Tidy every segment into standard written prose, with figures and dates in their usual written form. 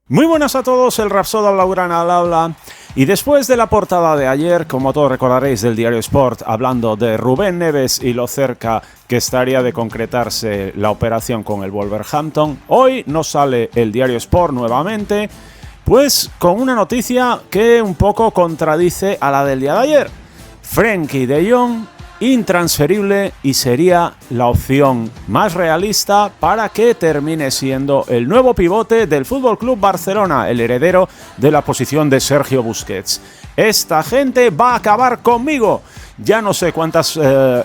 Muy buenas a todos, el Rapsoda Blaugrana al habla. Y después de la portada de ayer, como todos recordaréis del diario Sport, hablando de Rubén Neves y lo cerca que estaría de concretarse la operación con el Wolverhampton, hoy nos sale el diario Sport nuevamente, pues con una noticia que un poco contradice a la del día de ayer. Frenkie de Jong intransferible y sería la opción más realista para que termine siendo el nuevo pivote del FC Barcelona, el heredero de la posición de Sergio Busquets. Esta gente va a acabar conmigo. Ya no sé cuántas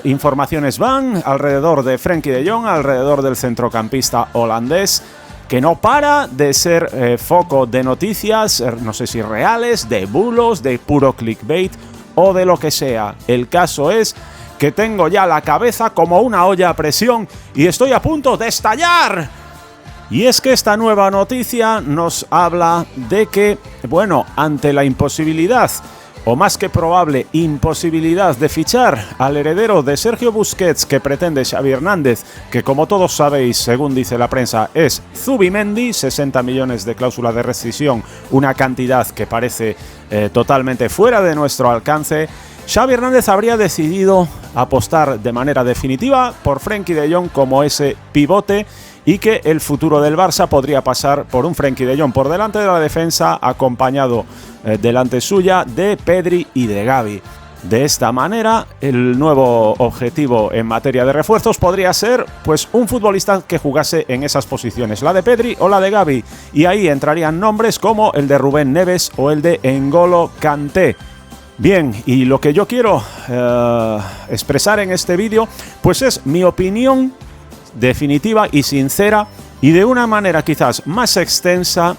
informaciones van alrededor de Frenkie de Jong, alrededor del centrocampista holandés, que no para de ser foco de noticias, no sé si reales, de bulos, de puro clickbait o de lo que sea. El caso es que tengo ya la cabeza como una olla a presión y estoy a punto de estallar. Y es que esta nueva noticia nos habla de que, bueno, ante la imposibilidad, o más que probable imposibilidad de fichar al heredero de Sergio Busquets que pretende Xavi Hernández, que como todos sabéis, según dice la prensa, es Zubimendi, 60 millones de cláusula de rescisión, una cantidad que parece totalmente fuera de nuestro alcance, Xavi Hernández habría decidido apostar de manera definitiva por Frenkie de Jong como ese pivote y que el futuro del Barça podría pasar por un Frenkie de Jong por delante de la defensa, acompañado delante suya de Pedri y de Gavi. De esta manera, el nuevo objetivo en materia de refuerzos podría ser pues un futbolista que jugase en esas posiciones, la de Pedri o la de Gavi, y ahí entrarían nombres como el de Rubén Neves o el de N'Golo Kanté. Bien, y lo que yo quiero expresar en este vídeo, pues es mi opinión definitiva y sincera y de una manera quizás más extensa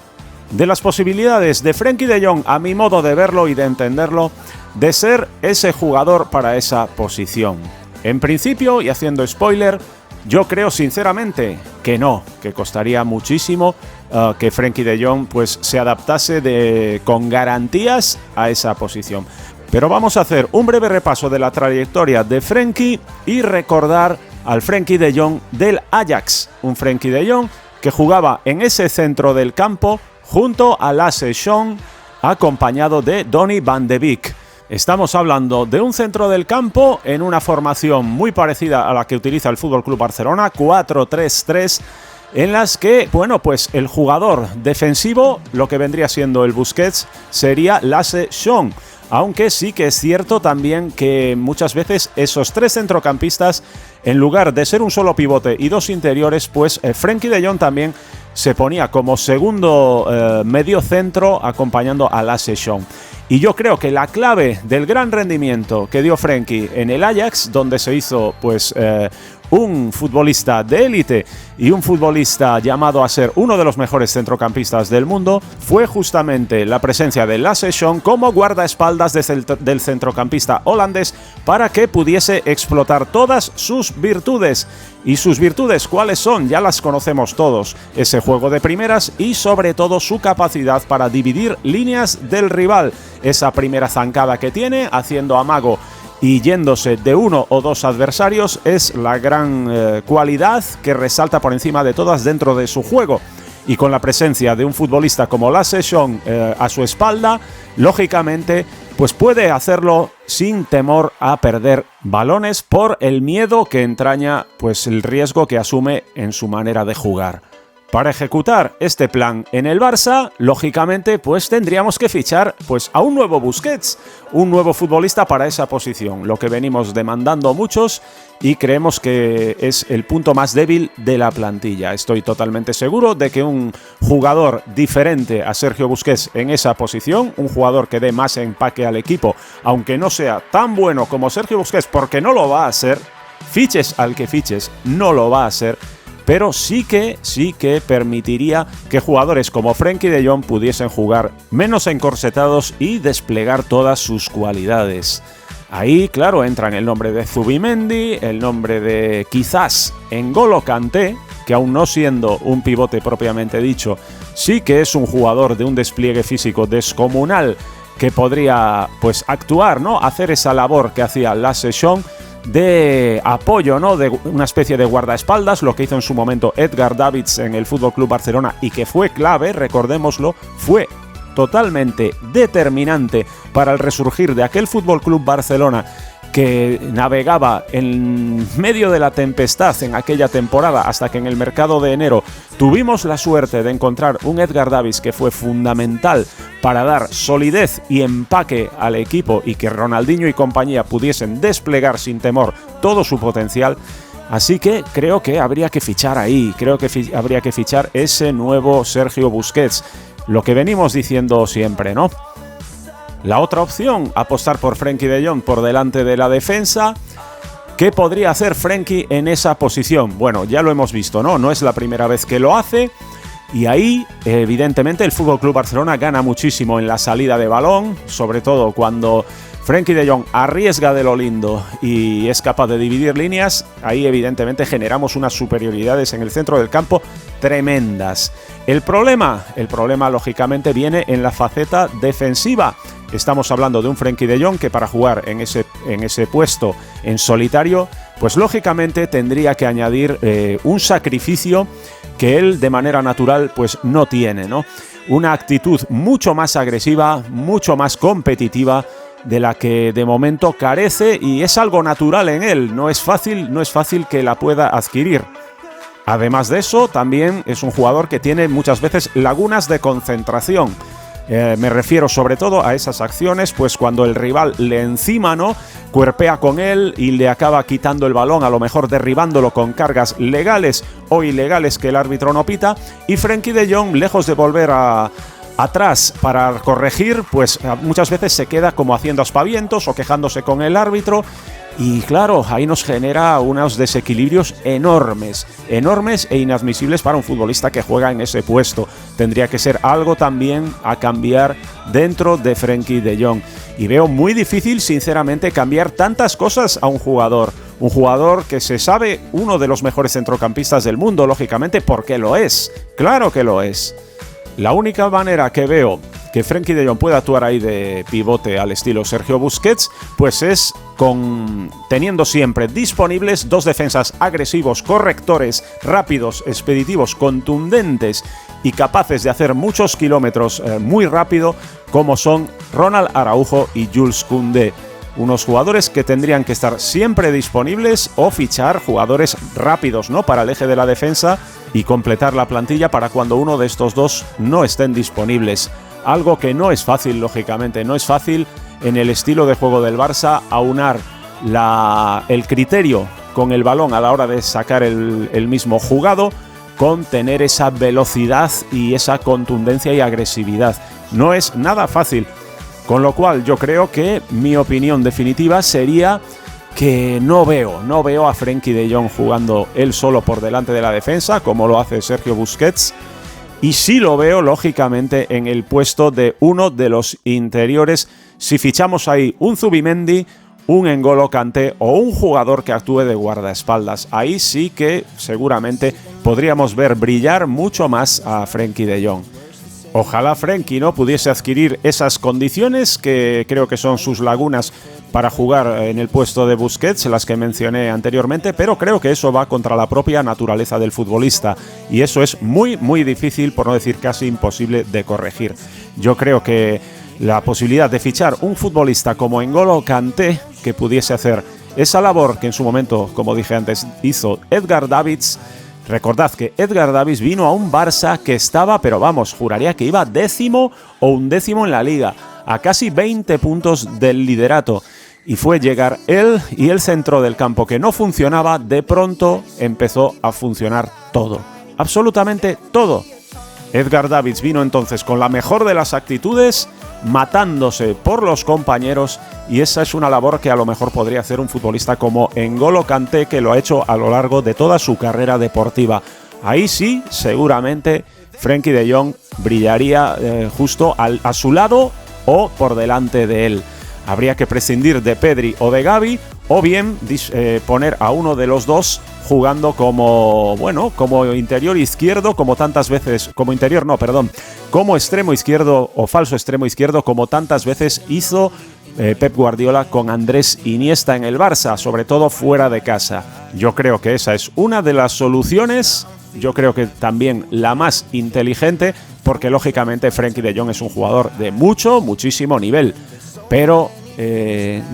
de las posibilidades de Frenkie de Jong, a mi modo de verlo y de entenderlo, de ser ese jugador para esa posición. En principio, y haciendo spoiler, yo creo sinceramente que no, que costaría muchísimo que Frenkie de Jong pues se adaptase con garantías a esa posición. Pero vamos a hacer un breve repaso de la trayectoria de Frenkie y recordar al Frenkie de Jong del Ajax, un Frenkie de Jong que jugaba en ese centro del campo junto a Lasse Schöne, acompañado de Donny van de Beek. Estamos hablando de un centro del campo en una formación muy parecida a la que utiliza el FC Barcelona, 4-3-3, en las que, bueno, pues el jugador defensivo, lo que vendría siendo el Busquets, sería Lasse Schöne. Aunque sí que es cierto también que muchas veces esos tres centrocampistas, en lugar de ser un solo pivote y dos interiores, pues Frenkie de Jong también se ponía como segundo medio centro acompañando a Lasse Schöne. Y yo creo que la clave del gran rendimiento que dio Frenkie en el Ajax, donde se hizo pues un futbolista de élite y un futbolista llamado a ser uno de los mejores centrocampistas del mundo, fue justamente la presencia de Lasse Schöne como guardaespaldas del centrocampista holandés para que pudiese explotar todas sus virtudes. Y sus virtudes, ¿cuáles son? Ya las conocemos todos. Ese juego de primeras y sobre todo su capacidad para dividir líneas del rival. Esa primera zancada que tiene, haciendo amago y yéndose de uno o dos adversarios, es la gran cualidad que resalta por encima de todas dentro de su juego. Y con la presencia de un futbolista como Lasse Schöne a su espalda, lógicamente, pues puede hacerlo sin temor a perder balones por el miedo que entraña pues el riesgo que asume en su manera de jugar. Para ejecutar este plan en el Barça, lógicamente, pues tendríamos que fichar pues a un nuevo Busquets, un nuevo futbolista para esa posición, lo que venimos demandando muchos y creemos que es el punto más débil de la plantilla. Estoy totalmente seguro de que un jugador diferente a Sergio Busquets en esa posición, un jugador que dé más empaque al equipo, aunque no sea tan bueno como Sergio Busquets, porque no lo va a ser, fiches al que fiches, no lo va a ser, pero sí que permitiría que jugadores como Frenkie de Jong pudiesen jugar menos encorsetados y desplegar todas sus cualidades. Ahí, claro, entran el nombre de Zubimendi, el nombre de quizás N'Golo Kanté, que aún no siendo un pivote propiamente dicho, sí que es un jugador de un despliegue físico descomunal que podría pues actuar, ¿no? Hacer esa labor que hacía Lasse Schöne. de apoyo, ¿no? De una especie de guardaespaldas, lo que hizo en su momento Edgar Davids en el FC Barcelona y que fue clave, recordémoslo, fue totalmente determinante para el resurgir de aquel FC Barcelona que navegaba en medio de la tempestad en aquella temporada, hasta que en el mercado de enero tuvimos la suerte de encontrar un Edgar Davids que fue fundamental para dar solidez y empaque al equipo y que Ronaldinho y compañía pudiesen desplegar sin temor todo su potencial. Así que creo que habría que fichar ahí, habría que fichar ese nuevo Sergio Busquets, lo que venimos diciendo siempre, ¿no? La otra opción, apostar por Frenkie de Jong por delante de la defensa. ¿Qué podría hacer Frenkie en esa posición? Bueno, ya lo hemos visto, ¿no? No es la primera vez que lo hace. Y ahí, evidentemente, el FC Barcelona gana muchísimo en la salida de balón, sobre todo cuando Frenkie de Jong arriesga de lo lindo y es capaz de dividir líneas. Ahí, evidentemente, generamos unas superioridades en el centro del campo tremendas. El problema, lógicamente, viene en la faceta defensiva. Estamos hablando de un Frenkie de Jong que para jugar en ese puesto en solitario, pues lógicamente tendría que añadir un sacrificio que él de manera natural pues no tiene, ¿no? Una actitud mucho más agresiva, mucho más competitiva de la que de momento carece, y es algo natural en él, no es fácil que la pueda adquirir. Además de eso, también es un jugador que tiene muchas veces lagunas de concentración. Me refiero sobre todo a esas acciones, pues cuando el rival le encima, ¿no? Cuerpea con él y le acaba quitando el balón, a lo mejor derribándolo con cargas legales o ilegales que el árbitro no pita, y Frenkie de Jong, lejos de volver atrás para corregir, pues muchas veces se queda como haciendo aspavientos o quejándose con el árbitro. Y claro, ahí nos genera unos desequilibrios enormes e inadmisibles para un futbolista que juega en ese puesto. Tendría que ser algo también a cambiar dentro de Frenkie de Jong. Y veo muy difícil, sinceramente, cambiar tantas cosas a un jugador. Un jugador que se sabe uno de los mejores centrocampistas del mundo, lógicamente, porque lo es. Claro que lo es. La única manera que veo que Frenkie de Jong pueda actuar ahí de pivote al estilo Sergio Busquets, pues es teniendo siempre disponibles dos defensas agresivos, correctores, rápidos, expeditivos, contundentes y capaces de hacer muchos kilómetros muy rápido, como son Ronald Araujo y Jules Koundé. Unos jugadores que tendrían que estar siempre disponibles o fichar jugadores rápidos, ¿no?, para el eje de la defensa y completar la plantilla para cuando uno de estos dos no estén disponibles. Algo que no es fácil, lógicamente, no es fácil en el estilo de juego del Barça aunar el criterio con el balón a la hora de sacar el mismo jugado con tener esa velocidad y esa contundencia y agresividad. No es nada fácil. Con lo cual yo creo que mi opinión definitiva sería que no veo a Frenkie de Jong jugando él solo por delante de la defensa, como lo hace Sergio Busquets, y sí lo veo, lógicamente, en el puesto de uno de los interiores, si fichamos ahí un Zubimendi, un N'Golo Kanté o un jugador que actúe de guardaespaldas. Ahí sí que seguramente podríamos ver brillar mucho más a Frenkie de Jong. Ojalá Frenkie no pudiese adquirir esas condiciones que creo que son sus lagunas para jugar en el puesto de Busquets, las que mencioné anteriormente, pero creo que eso va contra la propia naturaleza del futbolista y eso es muy, muy difícil, por no decir casi imposible de corregir. Yo creo que la posibilidad de fichar un futbolista como N'Golo Kanté, que pudiese hacer esa labor que en su momento, como dije antes, hizo Edgar Davids. Recordad que Edgar Davids vino a un Barça que estaba, pero vamos, juraría que iba 10º o 11º en la Liga, a casi 20 puntos del liderato. Y fue llegar él y el centro del campo que no funcionaba, de pronto empezó a funcionar todo. Absolutamente todo. Edgar Davids vino entonces con la mejor de las actitudes, matándose por los compañeros, y esa es una labor que a lo mejor podría hacer un futbolista como N'Golo Kanté, que lo ha hecho a lo largo de toda su carrera deportiva. Ahí sí, seguramente Frenkie de Jong brillaría justo a su lado o por delante de él. Habría que prescindir de Pedri o de Gavi, o bien poner a uno de los dos jugando como interior izquierdo, como extremo izquierdo o falso extremo izquierdo, como tantas veces hizo Pep Guardiola con Andrés Iniesta en el Barça, sobre todo fuera de casa. Yo creo que esa es una de las soluciones, yo creo que también la más inteligente, porque lógicamente Frenkie de Jong es un jugador de muchísimo nivel, pero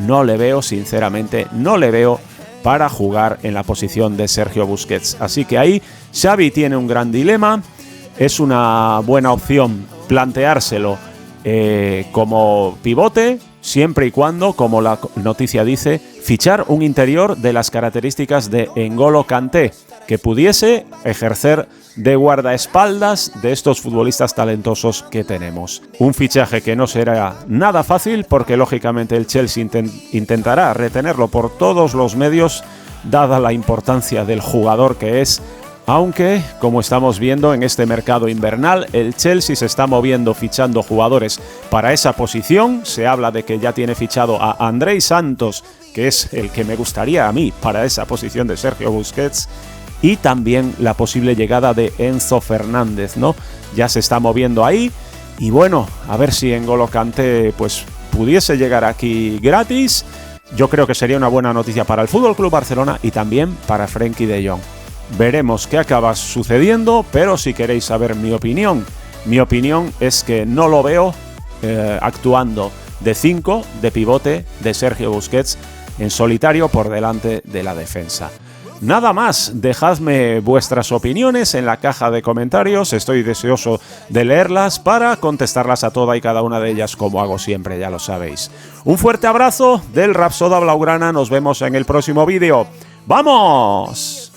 no le veo, sinceramente, no le veo para jugar en la posición de Sergio Busquets. Así que ahí Xavi tiene un gran dilema. Es una buena opción planteárselo como pivote, siempre y cuando, como la noticia dice, fichar un interior de las características de N'Golo Kanté, que pudiese ejercer de guardaespaldas de estos futbolistas talentosos que tenemos. Un fichaje que no será nada fácil porque lógicamente el Chelsea intentará retenerlo por todos los medios, dada la importancia del jugador que es, aunque, como estamos viendo en este mercado invernal, el Chelsea se está moviendo fichando jugadores para esa posición. Se habla de que ya tiene fichado a Andrei Santos, que es el que me gustaría a mí para esa posición de Sergio Busquets, y también la posible llegada de Enzo Fernández, ¿no? Ya se está moviendo ahí, y bueno, a ver si N'Golo Kanté pues pudiese llegar aquí gratis. Yo creo que sería una buena noticia para el FC Barcelona y también para Frenkie de Jong. Veremos qué acaba sucediendo, pero si queréis saber mi opinión es que no lo veo actuando de 5, de pivote, de Sergio Busquets en solitario por delante de la defensa. Nada más, dejadme vuestras opiniones en la caja de comentarios, estoy deseoso de leerlas para contestarlas a toda y cada una de ellas como hago siempre, ya lo sabéis. Un fuerte abrazo del Rapsoda Blaugrana, nos vemos en el próximo vídeo. ¡Vamos!